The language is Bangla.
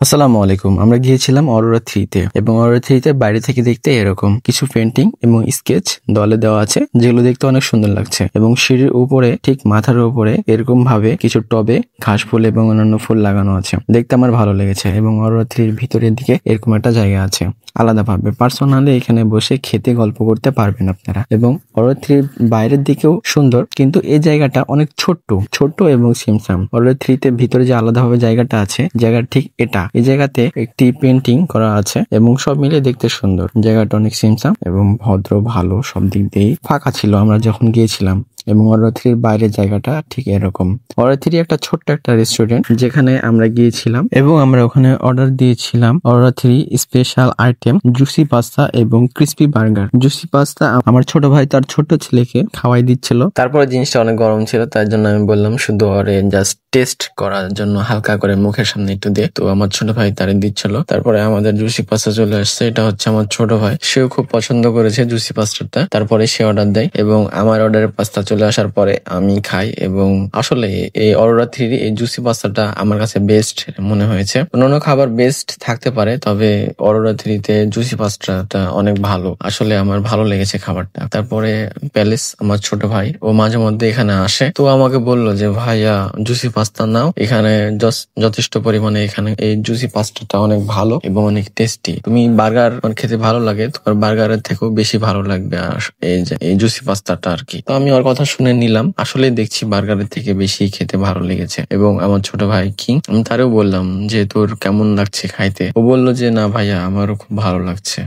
আসসালামু আলাইকুম। আমরা গিয়েছিলাম অরোরা থ্রিতে এবং অরোরা থ্রিতে বাইরে থেকে দেখতে এরকম কিছু পেন্টিং এবং স্কেচ দলে দেওয়া আছে, যেগুলো দেখতে অনেক সুন্দর লাগছে। এবং সিঁড়ির উপরে ঠিক মাথার উপরে এরকম ভাবে কিছু টবে ঘাস ফুল এবং অন্যান্য ফুল লাগানো আছে, দেখতে আমার ভালো লেগেছে। এবং অরোরা থ্রির ভিতরের দিকে এরকম একটা জায়গা আছে আলাদাভাবে, পার্সোনালি এখানে বসে খেতে গল্প করতে পারবেন আপনারা। এবং অরোরা থ্রির বাইরের দিকেও সুন্দর, কিন্তু এই জায়গাটা অনেক ছোট্ট এবং সিমসাম। অরোরা থ্রিতে ভিতরে যে আলাদাভাবে জায়গাটা আছে, জায়গাটা ঠিক এটা। এই জায়গাতে একটি পেন্টিং করা আছে এবং সব মিলে দেখতে সুন্দর। জায়গাটা অনেক সিমসাম এবং ভদ্র, ভালো, সব দিক দিয়েই ফাঁকা ছিল আমরা যখন গিয়েছিলাম। এবং অরোরা থ্রির বাইরের জায়গাটা ঠিক এরকম। অরোরা থ্রি একটা ছোট্ট একটা রেস্টুরেন্ট যেখানে আমরা গিয়েছিলাম এবং আমরা ওখানে অর্ডার দিয়েছিলাম Aurora three special item juicy pasta এবং ক্রিস্পি বার্গার। জুসি পাস্তা আমার ছোট ভাই তার ছোট ছেলেকে খাওয়াই দিচ্ছিল। তারপরে জিনিসটা অনেক গরম ছিল, তার জন্য আমি বললাম শুধু ওরে জাস্ট টেস্ট করার জন্য হালকা করে মুখের সামনে একটু দে। তো আমার ছোট ভাই তারে দিচ্ছিল। তারপরে আমাদের জুসি পাস্তা চলে আসছে। এটা হচ্ছে আমার ছোট ভাই, সেও খুব পছন্দ করেছে জুসি পাস্তাটা। তারপরে সে অর্ডার দেয় এবং আমার অর্ডারের পাস্তা চলে আসার পরে আমি খাই। এবং আসলে এই অরোরা থ্রির এই জুসি পাস্তাটা আমার কাছে বেস্ট মনে হয়েছে। অন্যান্য খাবার বেস্ট থাকতে পারে, তবে অরোরা থ্রিতে জুসি পাস্তাটা অনেক ভালো। আসলে আমার ভালো লেগেছে খাবারটা। তারপরে প্যালেস, আমার ছোট ভাই, ও মাঝে মধ্যে এখানে আসে, তো আমাকে বললো যে ভাইয়া জুসি পাস্তা নাও, এখানে যথেষ্ট পরিমাণে এখানে এই জুসি পাস্তাটা অনেক ভালো এবং অনেক টেস্টি। তুমি বার্গার খেতে ভালো লাগে, তোমার বার্গারের থেকেও বেশি ভালো লাগবে এই জুসি পাস্তাটা আর কি। তো আমি ওর কথা শুনে নিলাম। আসলে দেখছি বার্গারের থেকে বেশি খেতে ভালো লেগেছে। এবং আমার ছোট ভাই কি, আমি তারেও বললাম যে তোর কেমন লাগছে খাইতে, ও বললো যে না ভাইয়া আমারও খুব ভালো লাগছে।